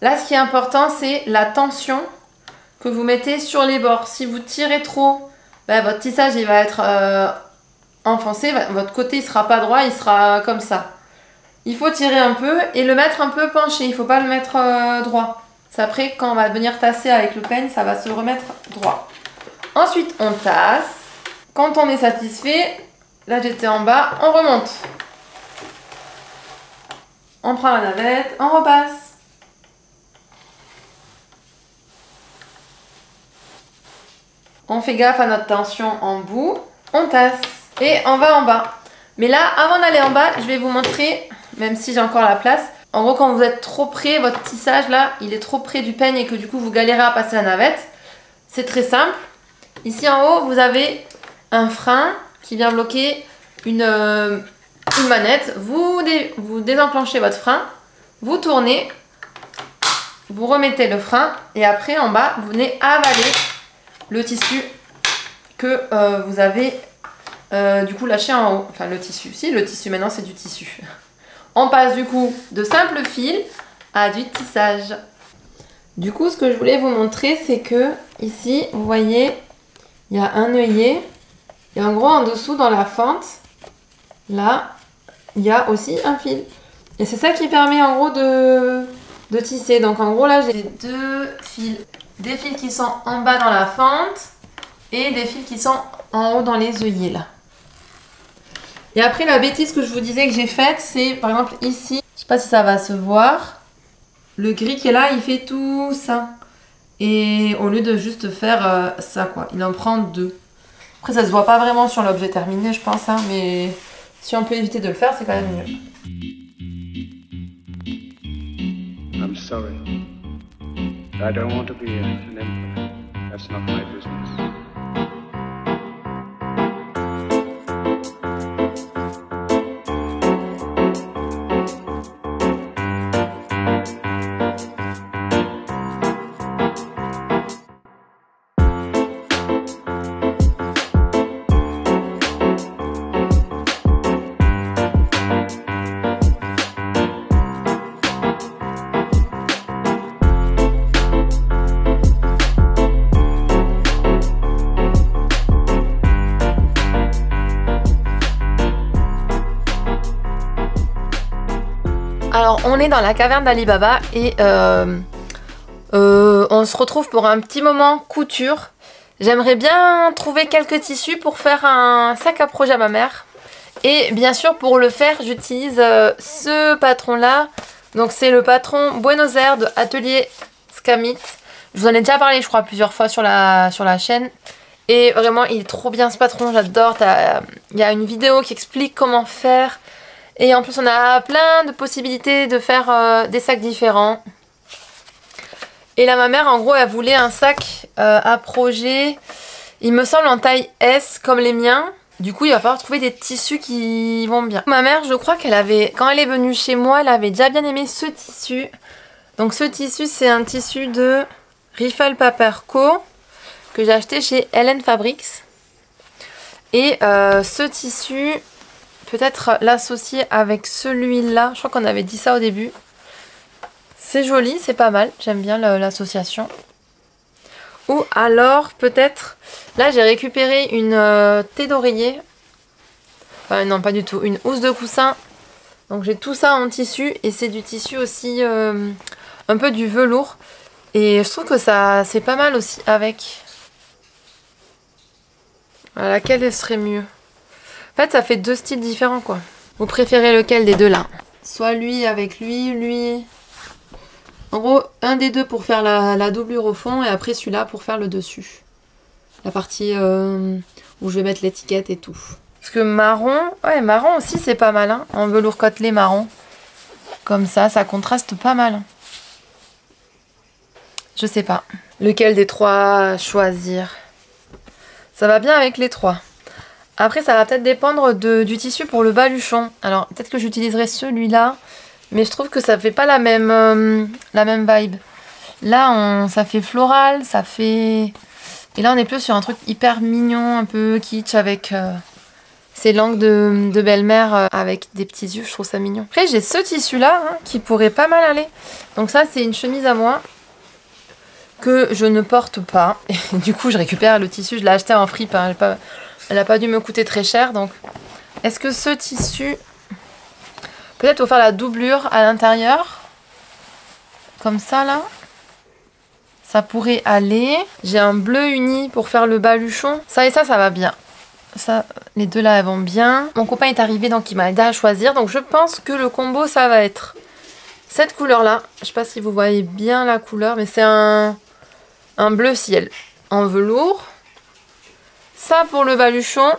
Speaker 2: Là, ce qui est important, c'est la tension que vous mettez sur les bords. Si vous tirez trop, ben, votre tissage il va être enfoncé, votre côté il sera pas droit, il sera comme ça. Il faut tirer un peu et le mettre un peu penché, il ne faut pas le mettre droit. C'est après quand on va venir tasser avec le peigne, ça va se remettre droit. Ensuite on tasse. Quand on est satisfait, Là j'étais en bas, on remonte. On prend la navette, on repasse. On fait gaffe à notre tension en bout. On tasse et on va en bas. Mais là, avant d'aller en bas, je vais vous montrer, même si j'ai encore la place. En gros, quand vous êtes trop près, votre tissage là, il est trop près du peigne et que du coup vous galérez à passer la navette. C'est très simple. Ici en haut, vous avez un frein qui vient bloquer une manette. Vous désenclenchez votre frein, vous tournez, vous remettez le frein et après en bas, vous venez avaler le tissu que vous avez du coup lâché en haut. Enfin le tissu, si le tissu maintenant c'est du tissu. On passe du coup de simple fil à du tissage. Du coup ce que je voulais vous montrer c'est que ici vous voyez il y a un œillet et en gros en dessous dans la fente là il y a aussi un fil. Et c'est ça qui permet en gros de tisser. Donc en gros là j'ai deux fils. Des fils qui sont en bas dans la fente et des fils qui sont en haut dans les œillets là. Et après la bêtise que je vous disais que j'ai faite, c'est par exemple ici, je sais pas si ça va se voir, le gris qui est là il fait tout ça. Et au lieu de juste faire ça quoi, il en prend deux. Après ça se voit pas vraiment sur l'objet terminé je pense, hein, mais si on peut éviter de le faire c'est quand même mieux.
Speaker 1: I'm sorry. I don't want to be an emperor. That's not my business.
Speaker 2: Alors on est dans la caverne d'Ali Baba et on se retrouve pour un petit moment couture. J'aimerais bien trouver quelques tissus pour faire un sac à projet à ma mère. Et bien sûr pour le faire j'utilise ce patron là. Donc c'est le patron Buenos Aires de Atelier Scamit. Je vous en ai déjà parlé je crois plusieurs fois sur la chaîne. Et vraiment il est trop bien ce patron, j'adore. Il y a une vidéo qui explique comment faire. Et en plus on a plein de possibilités de faire des sacs différents. Et là ma mère en gros elle voulait un sac à projet, il me semble en taille S comme les miens. Du coup il va falloir trouver des tissus qui vont bien. Ma mère je crois qu'elle avait, quand elle est venue chez moi, elle avait déjà bien aimé ce tissu. Donc ce tissu c'est un tissu de Riffle Paper Co. que j'ai acheté chez Helen Fabrics. Et ce tissu... peut-être l'associer avec celui-là. Je crois qu'on avait dit ça au début. C'est joli, c'est pas mal. J'aime bien l'association. Ou alors, peut-être... Là, j'ai récupéré une thé d'oreiller. Enfin, non, pas du tout. Une housse de coussin. Donc, j'ai tout ça en tissu. Et c'est du tissu aussi... un peu du velours. Et je trouve que ça c'est pas mal aussi avec. Laquelle serait mieux? En fait, ça fait deux styles différents, quoi. Vous préférez lequel des deux, là? Soit lui avec lui. En gros, un des deux pour faire la doublure au fond, et après celui-là pour faire le dessus. La partie où je vais mettre l'étiquette et tout. Parce que marron, ouais, marron aussi, c'est pas mal, hein. En velours côtelé marron. Comme ça contraste pas mal. Je sais pas. Lequel des trois choisir? Ça va bien avec les trois. Après, ça va peut-être dépendre du tissu pour le baluchon. Alors, peut-être que j'utiliserai celui-là. Mais je trouve que ça fait pas la même vibe. Là, ça fait floral, ça fait... Et là, on est plus sur un truc hyper mignon, un peu kitsch, avec ces langues de belle-mère avec des petits yeux. Je trouve ça mignon. Après, j'ai ce tissu-là hein, qui pourrait pas mal aller. Donc ça, c'est une chemise à moi que je ne porte pas. Et du coup, je récupère le tissu. Je l'ai acheté en fripe. Hein. Elle n'a pas dû me coûter très cher. Donc, est-ce que ce tissu... Peut-être pour faire la doublure à l'intérieur. Comme ça, là. Ça pourrait aller. J'ai un bleu uni pour faire le baluchon. Ça et ça va bien. Ça, les deux là, elles vont bien. Mon copain est arrivé, donc il m'a aidé à choisir. Donc je pense que le combo, ça va être cette couleur-là. Je sais pas si vous voyez bien la couleur, mais c'est un bleu ciel en velours. Ça pour le baluchon.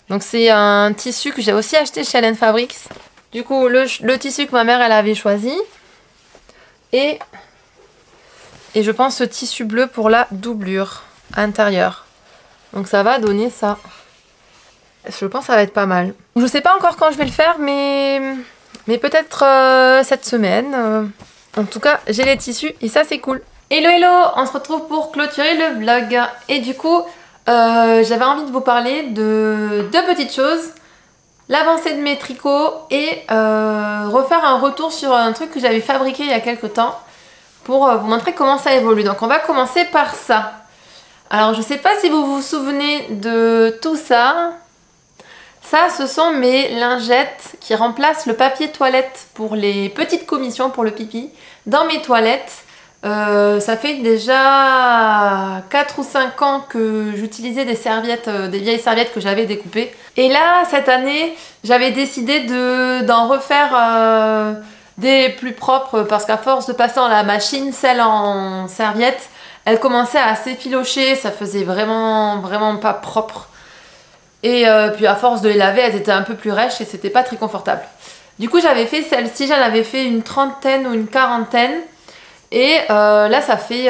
Speaker 2: Donc c'est un tissu que j'ai aussi acheté chez Allen Fabrics. Du coup, le tissu que ma mère, elle avait choisi. Et je pense ce tissu bleu pour la doublure intérieure. Donc ça va donner ça. Je pense que ça va être pas mal. Je sais pas encore quand je vais le faire, mais peut-être cette semaine. En tout cas, j'ai les tissus et ça c'est cool. Hello hello, on se retrouve pour clôturer le vlog. Et du coup, j'avais envie de vous parler de deux petites choses. L'avancée de mes tricots et refaire un retour sur un truc que j'avais fabriqué il y a quelques temps pour vous montrer comment ça évolue. Donc on va commencer par ça. Alors je sais pas si vous vous souvenez de tout ça. Ça, ce sont mes lingettes qui remplacent le papier toilette pour les petites commissions pour le pipi dans mes toilettes. Ça fait déjà 4 ou 5 ans que j'utilisais des serviettes, des vieilles serviettes que j'avais découpées. Et là, cette année, j'avais décidé d'en refaire des plus propres parce qu'à force de passer dans la machine, celle en serviette, elle commençait à s'effilocher, ça faisait vraiment pas propre. Et puis à force de les laver, elles étaient un peu plus rêches et c'était pas très confortable. Du coup, j'avais fait celle-ci, j'en avais fait une trentaine ou une quarantaine. Et là, ça fait,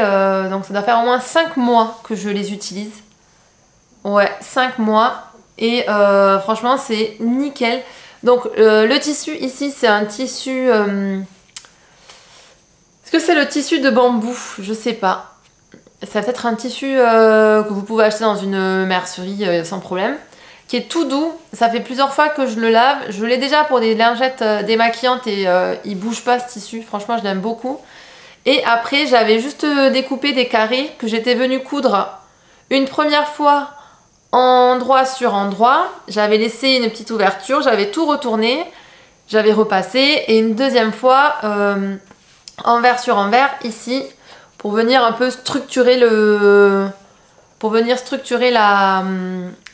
Speaker 2: donc ça doit faire au moins 5 mois que je les utilise. Ouais, 5 mois. Et franchement, c'est nickel. Donc, le tissu ici, c'est un tissu... Est-ce que c'est le tissu de bambou? Je sais pas. C'est peut-être un tissu que vous pouvez acheter dans une mercerie sans problème. Qui est tout doux. Ça fait plusieurs fois que je le lave. Je l'ai déjà pour des lingettes démaquillantes et il bouge pas ce tissu. Franchement, je l'aime beaucoup. Et après, j'avais juste découpé des carrés que j'étais venue coudre une première fois endroit sur endroit. J'avais laissé une petite ouverture, j'avais tout retourné, j'avais repassé. Et une deuxième fois, envers sur envers, ici, pour venir un peu structurer la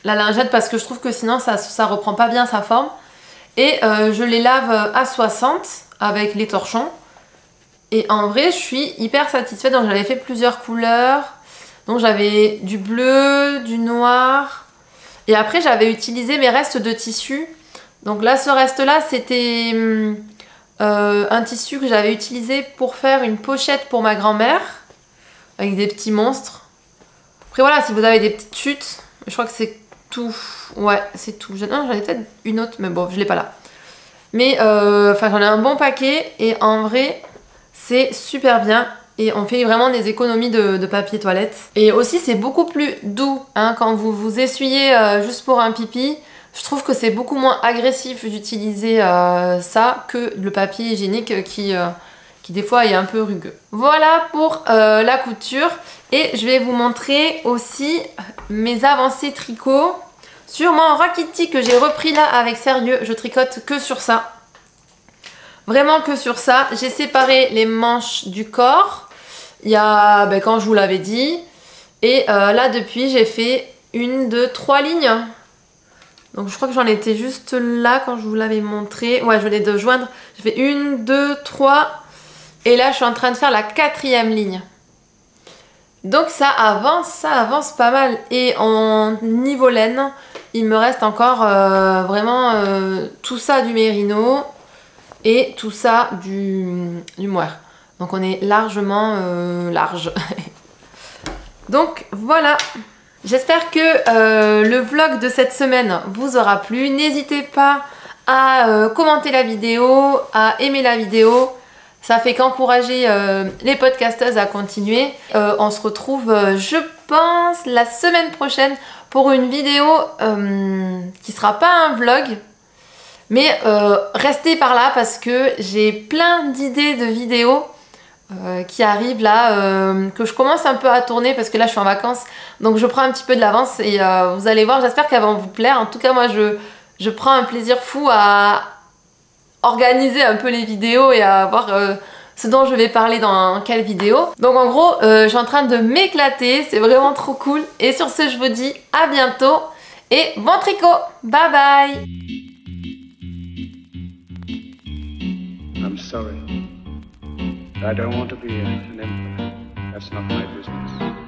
Speaker 2: lingette parce que je trouve que sinon ça reprend pas bien sa forme. Et je les lave à 60 avec les torchons. Et en vrai, je suis hyper satisfaite. Donc j'avais fait plusieurs couleurs. Donc j'avais du bleu, du noir. Et après, j'avais utilisé mes restes de tissu. Donc là, ce reste-là, c'était un tissu que j'avais utilisé pour faire une pochette pour ma grand-mère. Avec des petits monstres. Après voilà, si vous avez des petites chutes, je crois que c'est tout. Ouais, c'est tout. Non, j'en ai peut-être une autre, mais bon, je l'ai pas là. Mais enfin, j'en ai un bon paquet. Et en vrai... c'est super bien et on fait vraiment des économies de papier toilette. Et aussi c'est beaucoup plus doux hein, quand vous vous essuyez juste pour un pipi. Je trouve que c'est beaucoup moins agressif d'utiliser ça que le papier hygiénique qui des fois est un peu rugueux. Voilà pour la couture. Et je vais vous montrer aussi mes avancées tricot sur mon Rakitty que j'ai repris là avec sérieux. Je tricote que sur ça. Vraiment que sur ça. J'ai séparé les manches du corps. Il y a, quand je vous l'avais dit. Et là, depuis, j'ai fait 1, 2, 3 lignes. Donc, je crois que j'en étais juste là quand je vous l'avais montré. Ouais, je venais de joindre. J'ai fait 1, 2, 3. Et là, je suis en train de faire la 4e ligne. Donc, ça avance pas mal. Et en niveau laine, il me reste encore vraiment tout ça du mérino. Et tout ça du mohair. Donc on est largement large. Donc voilà. J'espère que le vlog de cette semaine vous aura plu. N'hésitez pas à commenter la vidéo, à aimer la vidéo. Ça fait qu'encourager les podcasteuses à continuer. On se retrouve, je pense, la semaine prochaine pour une vidéo qui sera pas un vlog. Mais restez par là parce que j'ai plein d'idées de vidéos qui arrivent là, que je commence un peu à tourner parce que là je suis en vacances. Donc je prends un petit peu de l'avance et vous allez voir, j'espère qu'elles vont vous plaire. En tout cas moi je prends un plaisir fou à organiser un peu les vidéos et à avoir ce dont je vais parler dans quelle vidéo. Donc en gros, je suis en train de m'éclater, c'est vraiment trop cool. Et sur ce, je vous dis à bientôt et bon tricot. Bye bye.
Speaker 1: I'm sorry. I don't want to be an emperor. That's not my business.